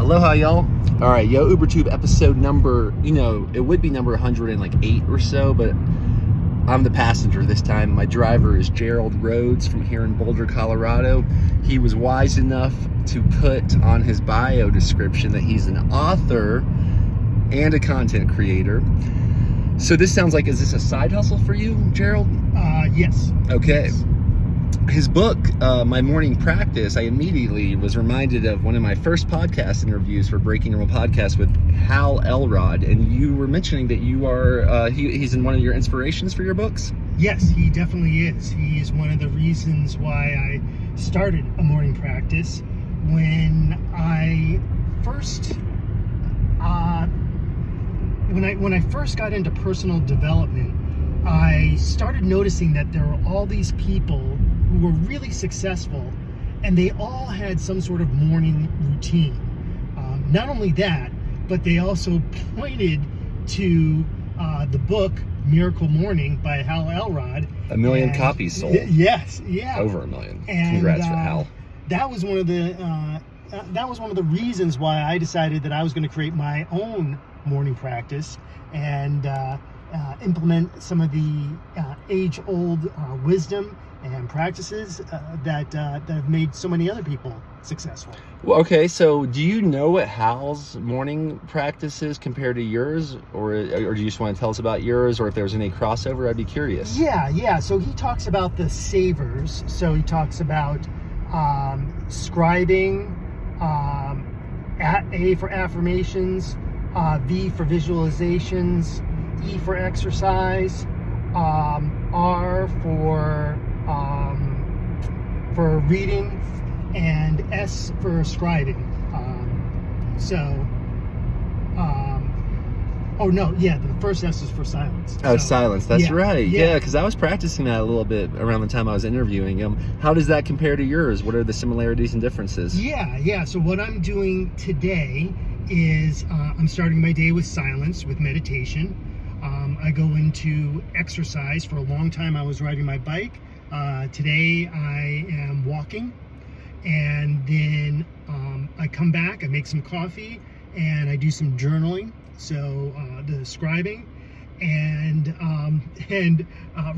Aloha, y'all. All right, Yo UberTube episode number, it would be number 108 or so, but I'm the passenger this time. My driver is Gerald Rhodes from here in Boulder, Colorado. He was wise enough to put on his bio description that he's an author and a content creator. So this sounds like, is this a side hustle for you, Gerald? Yes. Okay. Yes. His book, My Morning Practice, I immediately was reminded of one of my first podcast interviews for Breaking Rule Podcast with Hal Elrod, and you were mentioning that you are, he's in one of your inspirations for your books? Yes, he definitely is. He is one of the reasons why I started a morning practice. When I first, when I first got into personal development, I started noticing that there were all these people who were really successful, and they all had some sort of morning routine. Not only that, but they also pointed to the book Miracle Morning by Hal Elrod. 1 million copies sold. Yes, yeah, over 1 million. And, congrats for Hal. That was one of the reasons why I decided that I was going to create my own morning practice and implement some of the age-old wisdom and practices that have made so many other people successful. Well, okay, so do you know what Hal's morning practice is compared to yours, or do you just want to tell us about yours, or if there's any crossover? I'd be curious. Yeah. So he talks about the savers. So he talks about scribing, A for affirmations, V for visualizations, E for exercise, R for reading, and S for scribing. The first S is for silence. Oh, silence. That's right. Yeah, because I was practicing that a little bit around the time I was interviewing him. How does that compare to yours? What are the similarities and differences? Yeah. So what I'm doing today is I'm starting my day with silence, with meditation. I go into exercise. For a long time I was riding my bike. Today I am walking, and then I come back, I make some coffee, and I do some journaling, so the scribing, and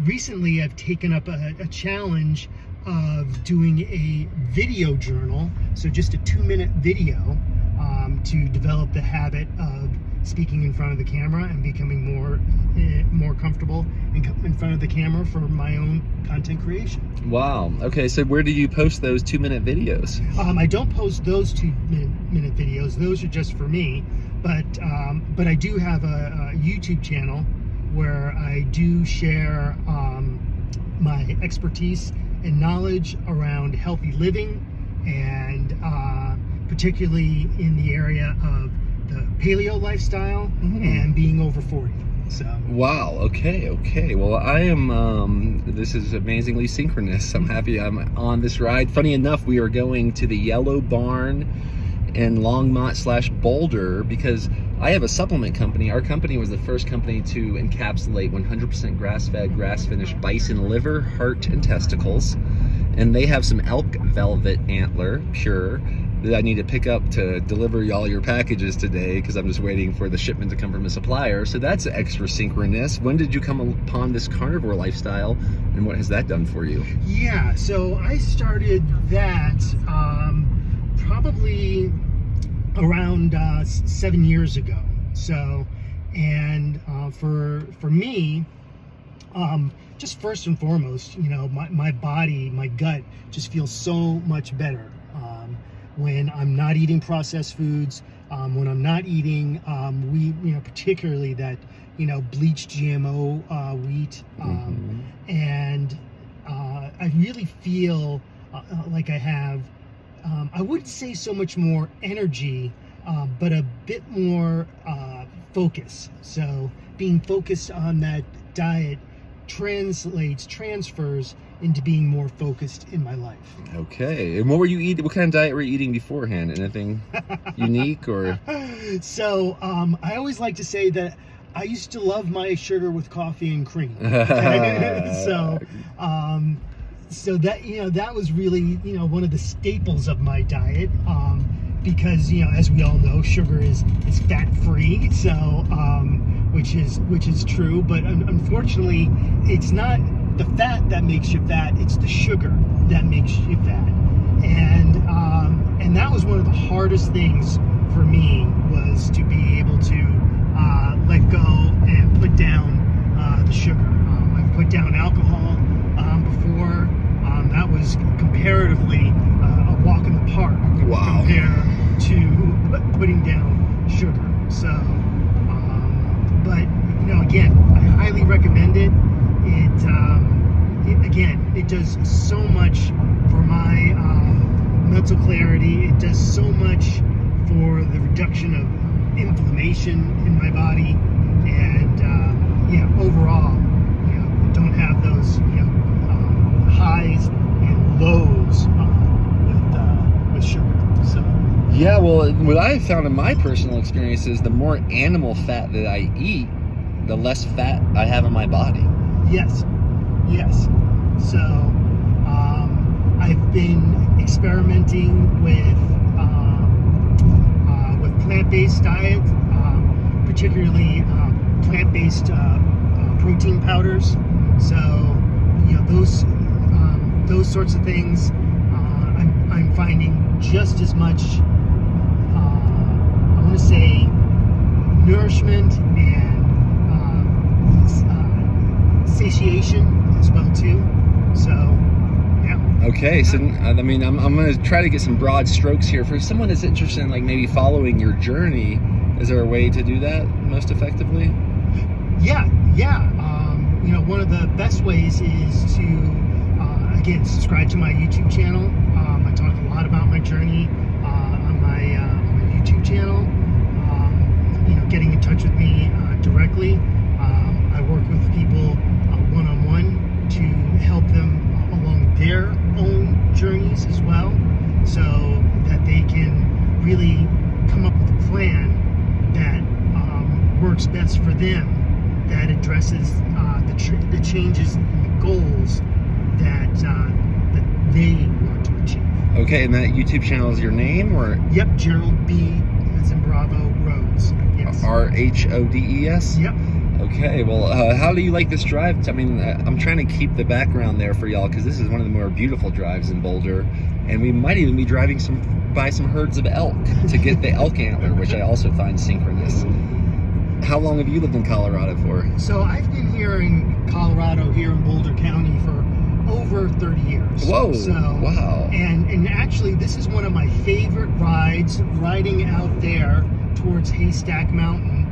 recently I've taken up a challenge of doing a video journal, so just a 2-minute video to develop the habit of speaking in front of the camera and becoming more comfortable in front of the camera for my own content creation. Wow. Okay, so where do you post those 2-minute videos? I don't post those 2-minute videos. Those are just for me. But I do have a YouTube channel where I do share my expertise and knowledge around healthy living, and particularly in the area of the paleo lifestyle and being over 40. So. Wow. Okay. Well, I am, this is amazingly synchronous. I'm happy I'm on this ride. Funny enough, we are going to the Yellow Barn in Longmont/Boulder because I have a supplement company. Our company was the first company to encapsulate 100% grass-fed, grass-finished bison liver, heart, and testicles. And they have some elk velvet antler, pure, that I need to pick up to deliver y'all your packages today, because I'm just waiting for the shipment to come from a supplier. So that's extra synchronous. When did you come upon this carnivore lifestyle, and what has that done for you? Yeah, so I started that probably around 7 years ago. So, and for me, just first and foremost, my body, my gut just feels so much better when I'm not eating processed foods, when I'm not eating wheat, particularly that, bleached GMO wheat, and I really feel like I have, I wouldn't say so much more energy, but a bit more focus. So being focused on that diet transfers into being more focused in my life. Okay. And what were you eating? What kind of diet were you eating beforehand? Anything unique or? So I always like to say that I used to love my sugar with coffee and cream. Okay? So that, that was really, one of the staples of my diet. because as we all know, sugar is fat free, so which is true, but unfortunately it's not the fat that makes you fat, it's the sugar that makes you fat. And that was one of the hardest things for me, was to be able to let go and put down the sugar. I've put down alcohol before. That was comparatively a walk in the park. Wow. Compared to putting down sugar. So, but again, I highly recommend it. It does so much for my mental clarity. It does so much for the reduction of inflammation in my body, and overall, don't have those highs and lows with sugar. So. Yeah, well, what I found in my personal experience is the more animal fat that I eat, the less fat I have in my body. Yes. So I've been experimenting with plant-based diet, particularly plant-based protein powders. So those sorts of things, I'm finding just as much, I want to say, nourishment and satiation as well too. So yeah. Okay, so I mean, I'm going to try to get some broad strokes here for someone that's interested in like maybe following your journey. Is there a way to do that most effectively? Yeah. One of the best ways is to again, subscribe to my YouTube channel. I talk a lot about my journey on my YouTube channel. Getting in touch with me directly. I work with people one-on-one to help them along their own journeys as well, so that they can really come up with a plan that works best for them, that addresses the changes and the goals that they want to achieve. Okay, and that YouTube channel is your name, or? Yep, Gerald B. as in Bravo Rhodes. Yes. RHODES? Yep. Okay, well, how do you like this drive? I mean, I'm trying to keep the background there for y'all, because this is one of the more beautiful drives in Boulder, and we might even be driving by some herds of elk to get the elk antler, which I also find synchronous. How long have you lived in Colorado for? So I've been here in Colorado, here in Boulder County, for over 30 years. Whoa, so, wow. And actually, this is one of my favorite rides, riding out there towards Haystack Mountain,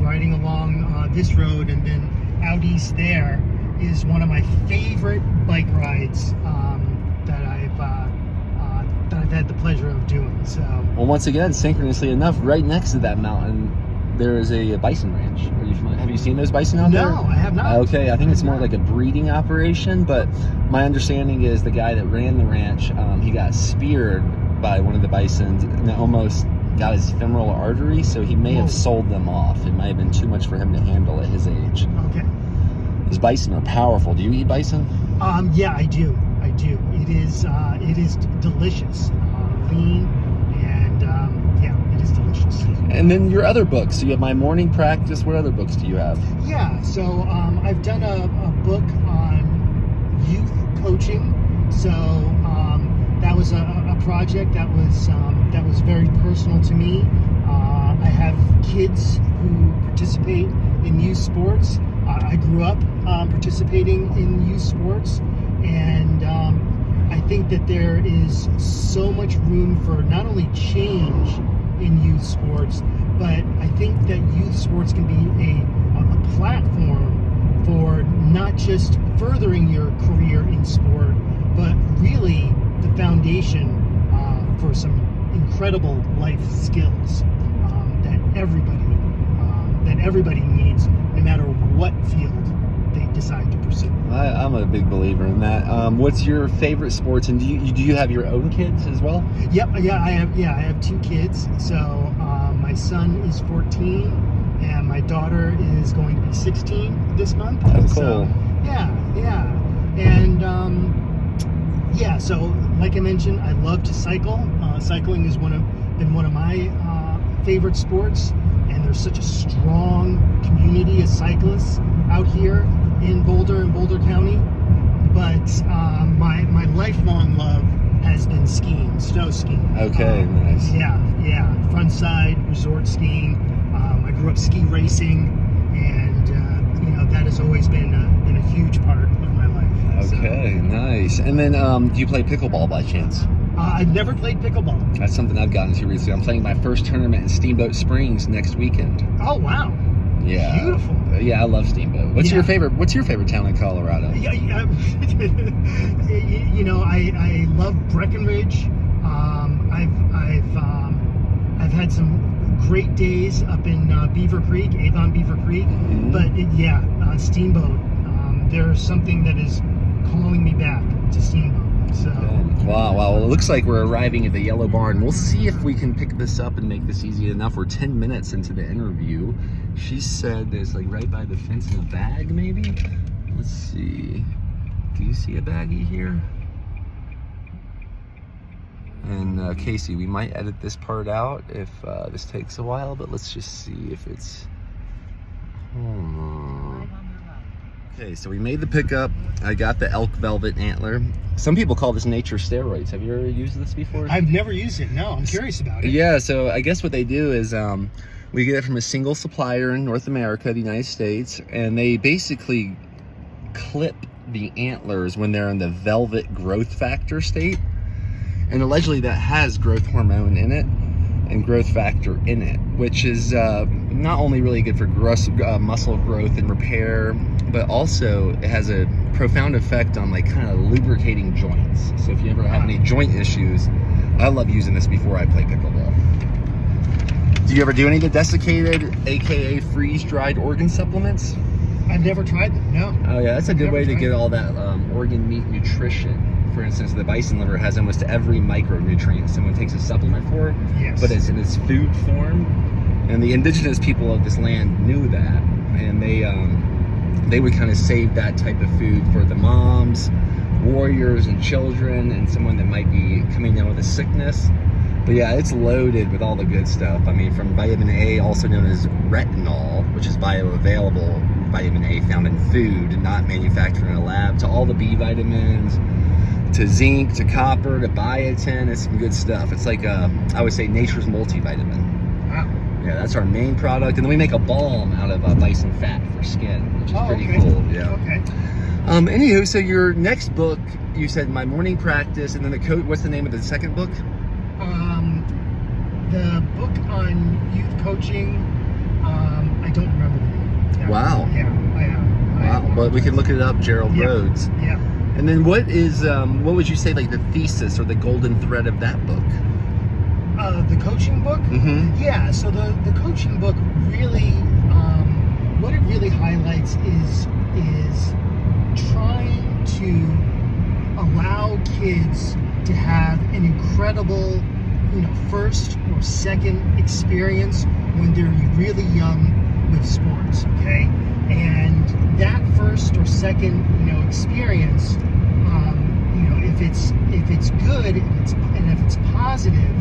riding along this road, and then out east there is one of my favorite bike rides that I've had the pleasure of doing. So, well, once again, synchronously enough, right next to that mountain, there is a bison ranch. Are you familiar? Have you seen those bison out there? No, I have not. Okay, I think it's more like a breeding operation, but my understanding is the guy that ran the ranch, he got speared by one of the bisons and almost got his femoral artery, so he may have sold them off. It might have been too much for him to handle at his age. Okay. These bison are powerful. Do you eat bison? Yeah, I do. It is delicious, lean, and it is delicious. And then your other books. So you have My Morning Practice. What other books do you have? Yeah, so I've done a book on youth coaching. So that was a project that was very personal to me. I have kids who participate in youth sports. I grew up participating in youth sports, and I think that there is so much room for not only change in youth sports, but I think that youth sports can be a platform for not just furthering your career in sport, but really the foundation for some incredible life skills that everybody needs, no matter what field they decide to pursue. I'm a big believer in that. What's your favorite sports, and do you have your own kids as well? Yep. I have 2 kids. So my son is 14, and my daughter is going to be 16 this month. Oh, cool. So, yeah, and so like I mentioned, I love to cycle. Cycling is one of been one of my favorite sports, and there's such a strong community of cyclists out here in Boulder and Boulder County. But my lifelong love has been skiing, snow skiing. Okay, nice. Yeah, frontside resort skiing. I grew up ski racing, and that has always been a huge part of my life. Okay, nice. And then, do you play pickleball by chance? I've never played pickleball. That's something I've gotten to recently. I'm playing my first tournament in Steamboat Springs next weekend. Oh wow! Yeah, Beautiful. Yeah, I love Steamboat. What's your favorite town in Colorado? Yeah, I love Breckenridge. I've had some great days up in Beaver Creek, Avon Beaver Creek. Mm-hmm. But Steamboat. There's something that is calling me back to Steamboat. So. Wow. Well, it looks like we're arriving at the Yellow Barn. We'll see if we can pick this up and make this easy enough. We're 10 minutes into the interview. She said there's like right by the fence in a bag, maybe? Let's see. Do you see a baggie here? And Casey, we might edit this part out if this takes a while, but let's just see if it's... Okay, so we made the pickup. I got the elk velvet antler. Some people call this nature steroids. Have you ever used this before? I've never used it. No, I'm curious about it. Yeah, so I guess what they do is we get it from a single supplier in North America, the United States, and they basically clip the antlers when they're in the velvet growth factor state. And allegedly that has growth hormone in it and growth factor in it, which is not only really good for muscle growth and repair, but also it has a profound effect on like kind of lubricating joints. So if you ever have any joint issues, I love using this before I play pickleball. Do you ever do any of the desiccated, aka freeze-dried organ supplements? I've never tried them, no. Oh yeah, that's a good way to get all that organ meat nutrition. For instance, the bison liver has almost every micronutrient someone takes a supplement for, yes. But it's in its food form. And the indigenous people of this land knew that, and they would kind of save that type of food for the moms, warriors, and children, and someone that might be coming down with a sickness. But yeah, it's loaded with all the good stuff. I mean, from vitamin A, also known as retinol, which is bioavailable vitamin A found in food, not manufactured in a lab, to all the B vitamins, to zinc, to copper, to biotin. It's some good stuff. It's like, I would say, nature's multivitamin. Wow. Yeah, that's our main product. And then we make a balm out of bison fat for skin, which is pretty cool. Yeah. Okay. Anywho, so your next book, you said My Morning Practice, and then what's the name of the second book? The book on youth coaching, I don't remember the name. Yeah. Wow. Yeah. Wow. But we can look it up, Gerald Rhodes. Yeah. And then what would you say, like, the thesis or the golden thread of that book? The coaching book? Mm-hmm. Yeah, so the coaching book really, what it really highlights is trying to allow kids to have an incredible, first or second experience when they're really young with sports, okay? And that first or second, experience, if it's good and if it's positive,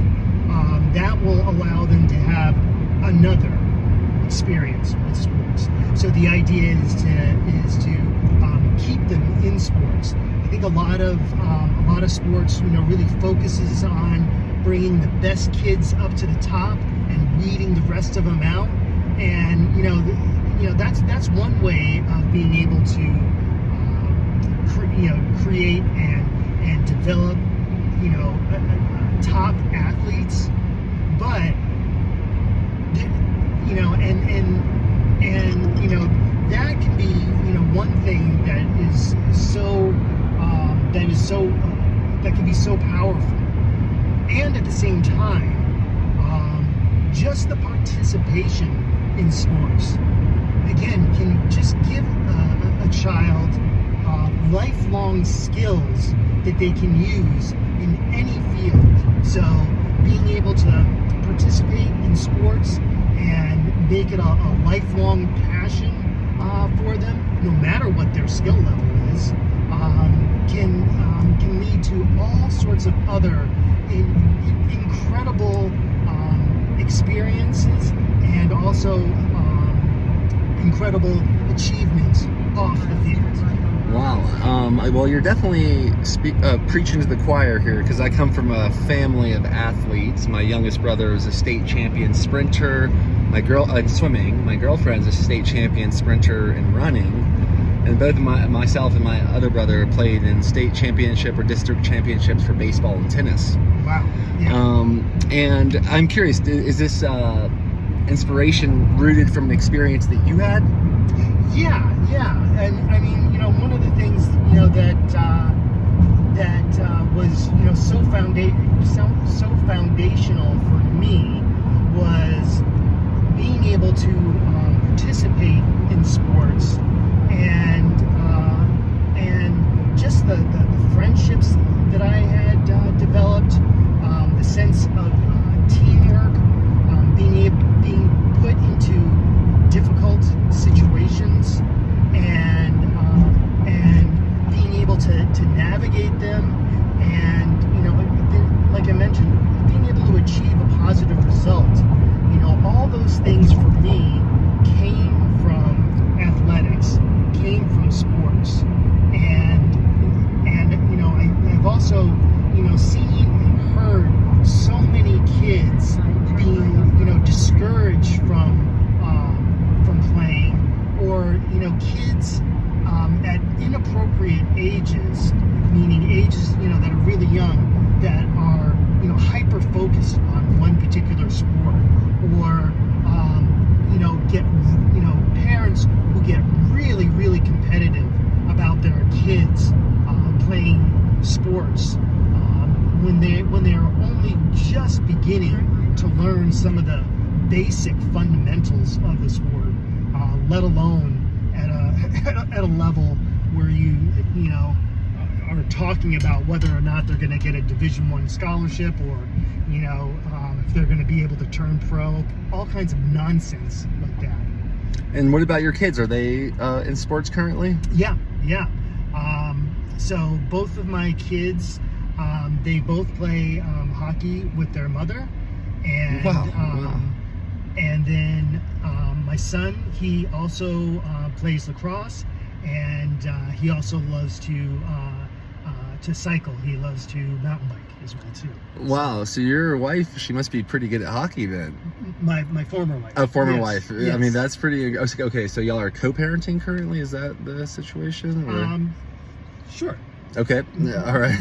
that will allow them to have another experience with sports. So the idea is to keep them in sports. I think a lot of sports, really focuses on bringing the best kids up to the top and weeding the rest of them out. And that's one way of being able to create and develop top athletes. But that can be one thing that can be so powerful. And at the same time, just the participation in sports, again, can just give a child lifelong skills that they can use in any field. So being able to participate in sports and make it a lifelong passion for them, no matter what their skill level is, can lead to all sorts of other incredible experiences and also incredible achievements off the field. Wow. Well, you're definitely preaching to the choir here, because I come from a family of athletes. My youngest brother is a state champion sprinter. In swimming. My girlfriend's a state champion sprinter in running. And both myself and my other brother played in state championship or district championships for baseball and tennis. Wow. Yeah. And I'm curious, is this inspiration rooted from an experience that you had? Yeah. And I mean, one of the things, that was, so foundational for me was being able to participate in sports and just the friendships that I had developed, the sense of teamwork, being put into difficult situations and being able to navigate them, and like I mentioned, being able to achieve a positive result. All those things for me came from athletics, came from sports, and I've also seen and heard so many kids being discouraged from playing, or kids at inappropriate ages, meaning ages that are really young, that are hyper focused on one particular sport, or get parents who get really, really competitive about their kids playing sports when they are only just beginning to learn some of the basic fundamentals of the sport, let alone at a level where you are talking about whether or not they're going to get a Division I scholarship, or if they're going to be able to turn pro, all kinds of nonsense like that. And what about your kids? Are they in sports currently? Yeah. So both of my kids, they both play hockey with their mother, and Wow. And then my son, he also plays lacrosse, and he also loves to cycle. He loves to mountain bike as well too. Wow. So your wife, she must be pretty good at hockey then. My former wife. A former Yes, wife. yes. I mean, that's pretty. Okay, so y'all are co-parenting currently. Is that the situation? Or? Sure. Okay. Yeah, all right.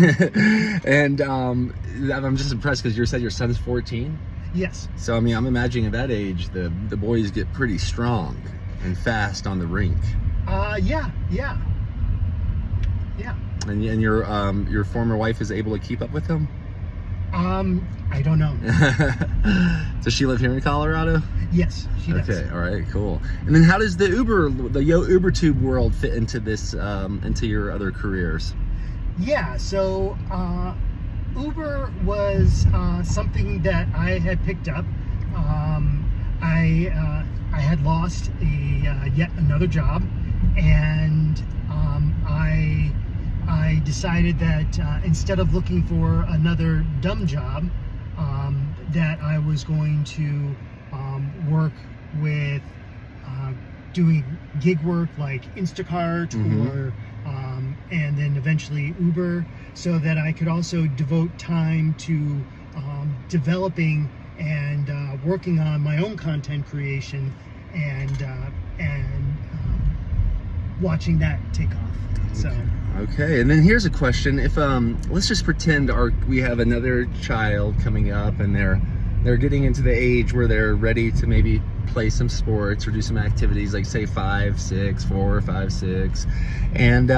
And I'm just impressed because you said your son's 14. Yes. So I mean, I'm imagining at that age, the boys get pretty strong and fast on the rink. Yeah. And your former wife is able to keep up with him? I don't know. Does she live here in Colorado? Yes, she does. Okay, all right, cool. And then how does the UberTube world fit into this, into your other careers? Yeah, so Uber was something that I had picked up. I had lost yet another job, and I decided that instead of looking for another dumb job, that I was going to work with doing gig work like Instacart, Mm-hmm. or and then eventually Uber, so that I could also devote time to developing and working on my own content creation, and watching that take off. So. Okay, and then here's a question: if let's just pretend we have another child coming up, and they're getting into the age where they're ready to maybe play some sports or do some activities, like say 5, 6, 4, 5, 6, and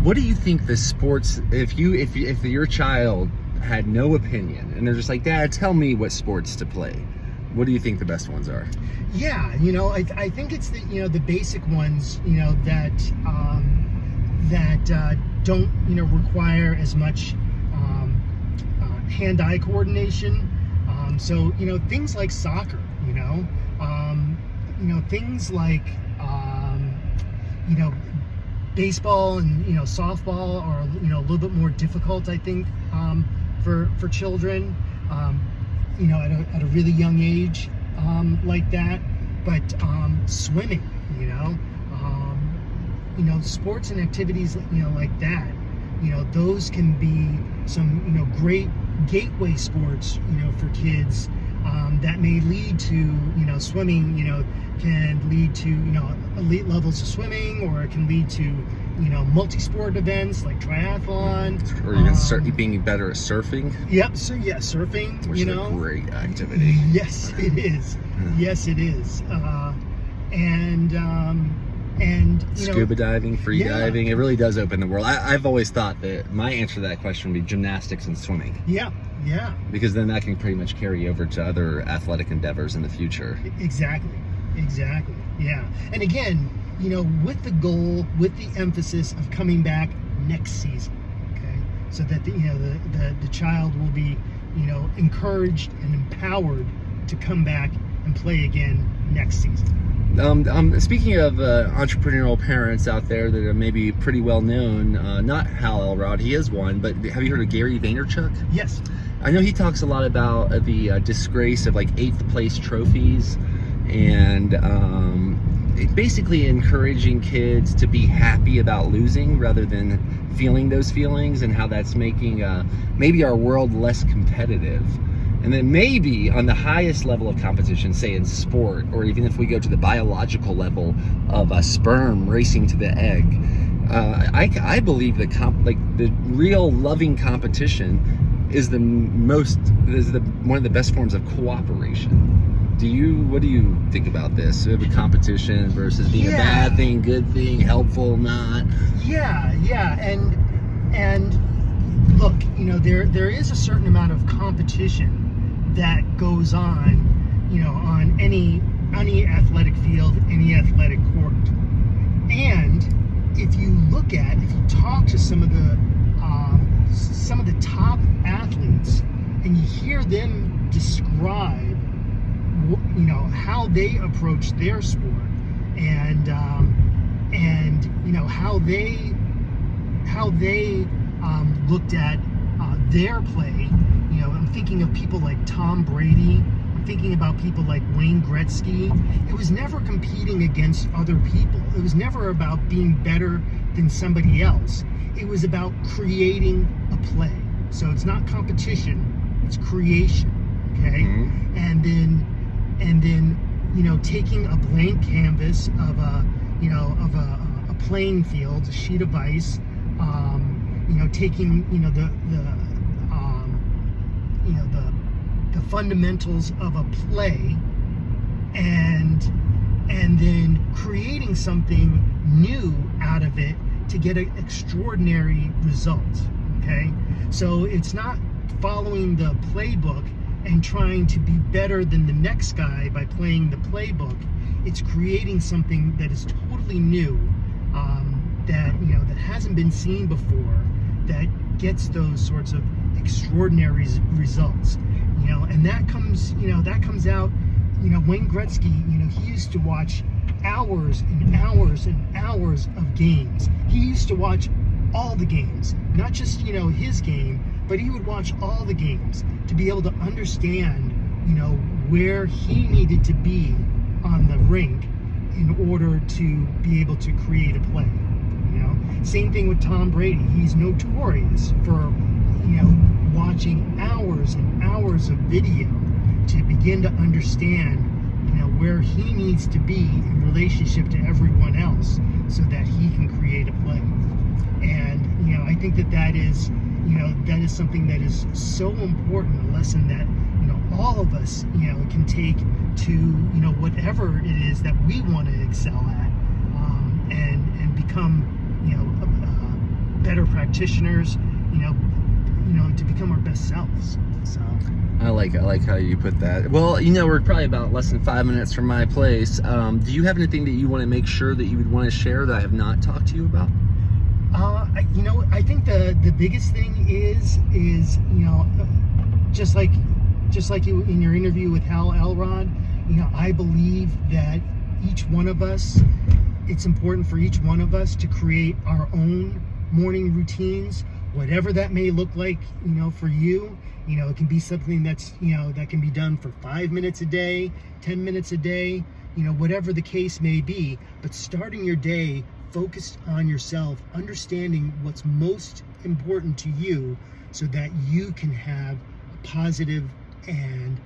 what do you think the sports? If your child had no opinion and they're just like, Dad, tell me what sports to play, what do you think the best ones are? Yeah, I think it's the basic ones, that don't require as much hand-eye coordination. So things like soccer, things like baseball and softball are a little bit more difficult, I think, for children. at a really young age, like that. But swimming, sports and activities, like that, those can be some, great gateway sports, for kids, that may lead to, swimming, can lead to, elite levels of swimming, or it can lead to, multi-sport events like triathlon. Or even being better at surfing. Yep. So yeah, surfing, which is a great activity. Yes, it is. Yes, it is. And scuba diving, free diving, it really does open the world. I've always thought that my answer to that question would be gymnastics and swimming. Yeah. Because then that can pretty much carry over to other athletic endeavors in the future. Exactly. Yeah. And again, with the goal, with the emphasis of coming back next season, okay, so that the child will be, encouraged and empowered to come back and play again next season. Speaking of entrepreneurial parents out there that are maybe pretty well known, not Hal Elrod, he is one, but have you heard of Gary Vaynerchuk? Yes. I know he talks a lot about the disgrace of like 8th place trophies, and basically encouraging kids to be happy about losing rather than feeling those feelings, and how that's making maybe our world less competitive. And then maybe on the highest level of competition, say in sport, or even if we go to the biological level of a sperm racing to the egg, I believe that the real loving competition is one of the best forms of cooperation. What do you think about this? The competition versus being a bad thing, good thing, helpful, not? Yeah, and look, there is a certain amount of competition that goes on, on any athletic field, any athletic court. And if you talk to some of the top athletes, and you hear them describe, how they approach their sport, and how they looked at their play. I'm thinking of people like Tom Brady. I'm thinking about people like Wayne Gretzky. It was never competing against other people. It was never about being better than somebody else. It was about creating a play. So it's not competition, it's creation. Okay? Mm-hmm. And then taking a blank canvas of a playing field, a sheet of ice, taking the fundamentals of a play, and then creating something new out of it to get an extraordinary result. Okay, so it's not following the playbook and trying to be better than the next guy by playing the playbook. It's creating something that is totally new, that hasn't been seen before, that gets those sorts of extraordinary results. And that comes out. Wayne Gretzky, he used to watch hours and hours and hours of games. He used to watch all the games, not just his game, but he would watch all the games to be able to understand where he needed to be on the rink in order to be able to create a play. Same thing with Tom Brady. He's notorious for watching hours and hours of video to begin to understand where he needs to be in relationship to everyone else, so that he can create a play. And I think that is something that is so important, a lesson that all of us can take to whatever it is that we want to excel at, and become better practitioners, to become our best selves. So I like how you put that. Well, we're probably about less than 5 minutes from my place. Do you have anything that you want to make sure that you would want to share that I have not talked to you about? I think the biggest thing is just like you in your interview with Hal Elrod, I believe that each one of us, it's important for each one of us to create our own morning routines, whatever that may look like, for you. It can be something that's, that can be done for 5 minutes a day, 10 minutes a day, whatever the case may be. But starting your day focused on yourself, understanding what's most important to you so that you can have a positive and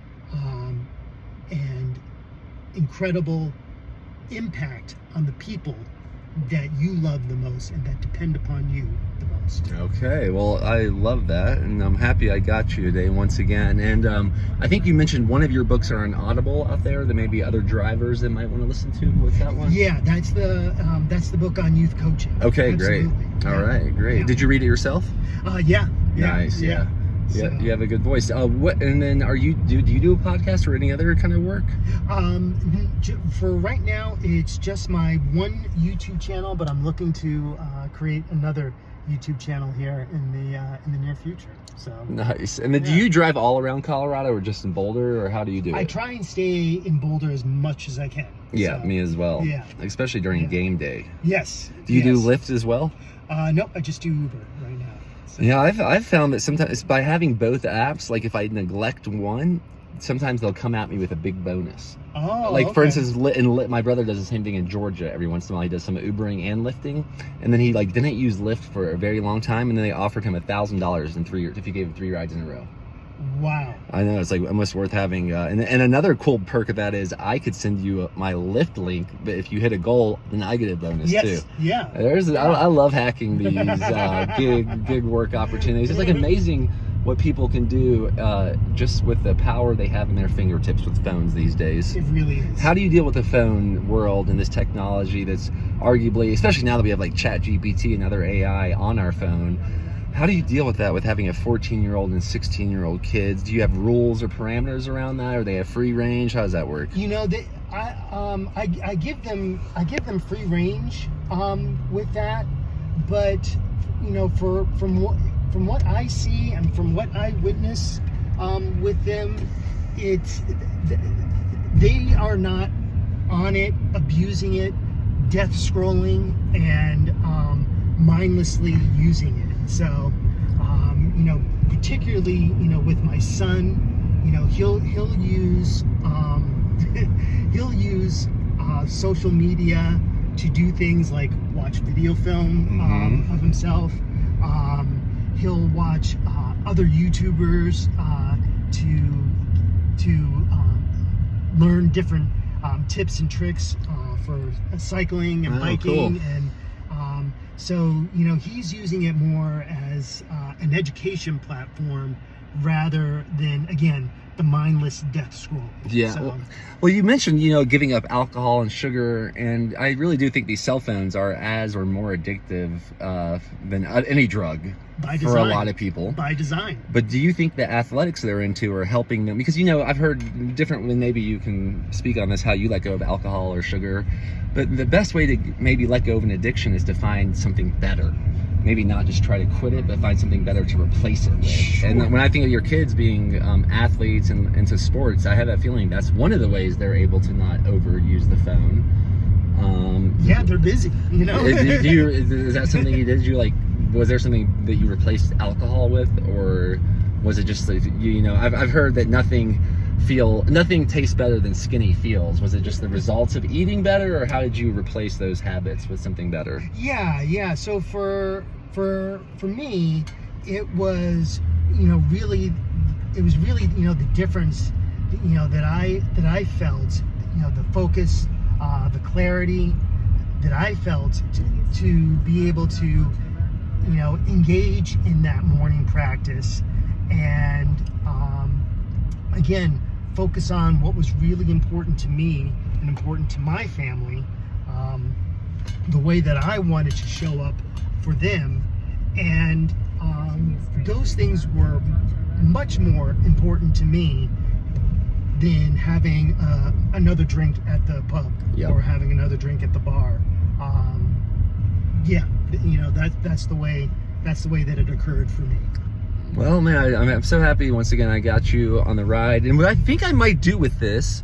incredible impact on the people that you love the most and that depend upon you the most. Okay, well, I love that, and I'm happy I got you today once again. And I think you mentioned one of your books are on Audible out there that maybe other drivers that might want to listen to. What's that one? Yeah, that's the book on youth coaching. Okay, Absolutely. great. Yeah. All right, great. Yeah. Did you read it yourself? Yeah. Nice. Yeah. So, You have a good voice. What? And then, do you do a podcast or any other kind of work? For right now, it's just my one YouTube channel, but I'm looking to create another YouTube channel here in the near future. So Nice. And then, do you drive all around Colorado, or just in Boulder, or how do you do it? I try and stay in Boulder as much as I can. Yeah, So, me as well. Yeah. Especially during game day. Yes. Do you do yes. Lyft as well? Nope, I just do Uber right now. So. Yeah, I've found that sometimes by having both apps, like if I neglect one, sometimes they'll come at me with a big bonus. Oh, Like for okay. instance, my brother does the same thing in Georgia. Every once in a while, he does some Ubering and lifting, and then he didn't use Lyft for a very long time, and then they offered him $1,000 in 3 years if he gave him 3 rides in a row. Wow. I know, it's like almost worth having. And another cool perk of that is I could send you my Lyft link, but if you hit a goal, then I get a bonus Yes. too. Yeah. I love hacking these gig work opportunities. It's like amazing what people can do just with the power they have in their fingertips with phones these days. It really is. How do you deal with the phone world and this technology that's arguably, especially now that we have like ChatGPT and other AI on our phone, how do you deal with that with having a 14-year-old and 16-year-old kids? Do you have rules or parameters around that, or they have free range? How does that work? I give them free range with that, but from what I see and from what I witness with them, they are not on it, abusing it, death scrolling, and mindlessly using it. So, particularly, with my son, he'll use he'll use social media to do things like watch video film of himself. He'll watch other YouTubers to learn different tips and tricks for cycling and biking. Cool. And so he's using it more as an education platform rather than, again, the mindless death scroll. Yeah. So, Well, you mentioned, giving up alcohol and sugar, and I really do think these cell phones are as or more addictive than any drug by for design. a lot of people. By design. But do you think the athletics they're into are helping them? Because, I've heard different, maybe you can speak on this, how you let go of alcohol or sugar. But the best way to maybe let go of an addiction is to find something better. Maybe not just try to quit it, but find something better to replace it with. Sure. And when I think of your kids being athletes and into sports, I have that feeling that's one of the ways they're able to not overuse the phone. Yeah, they're busy, Is that something you did? Was there something that you replaced alcohol with, or was it just I've heard that nothing tastes better than skinny feels. Was it just the results of eating better, or how did you replace those habits with something better? Yeah. So for me, it was really the difference that I felt, the focus, the clarity that I felt to be able to engage in that morning practice, and again, focus on what was really important to me and important to my family, the way that I wanted to show up for them. And those things were much more important to me than having another drink at the pub. Yep. Or having another drink at the bar. That's the way that it occurred for me. Well, man, I'm so happy once again I got you on the ride. And what I think I might do with this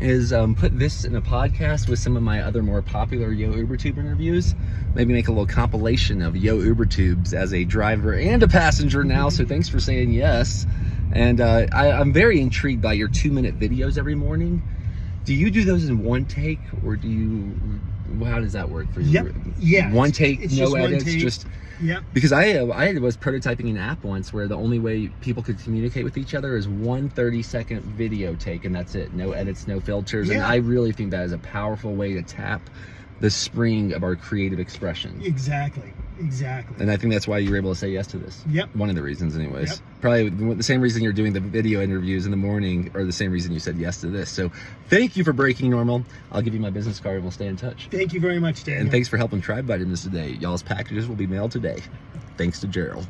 is put this in a podcast with some of my other more popular Yo UberTube interviews. Maybe make a little compilation of Yo UberTubes as a driver and a passenger now. So thanks for saying yes. And I'm very intrigued by your 2-minute videos every morning. Do you do those in one take, or do you? How does that work for you? Yep. Yeah. One take, it's no just one edits, take. just. Yep. Because I was prototyping an app once where the only way people could communicate with each other is one 30-second video take, and that's it. No edits, no filters. And Yeah. I really think that is a powerful way to tap the spring of our creative expression. Exactly. And I think that's why you were able to say yes to this. Yep. One of the reasons, anyways. Yep. Probably the same reason you're doing the video interviews in the morning, or the same reason you said yes to this. So thank you for breaking normal. I'll give you my business card and we'll stay in touch. Thank you very much, Daniel. And thanks for helping Tribe Vitamins today. Y'all's packages will be mailed today. Thanks to Gerald.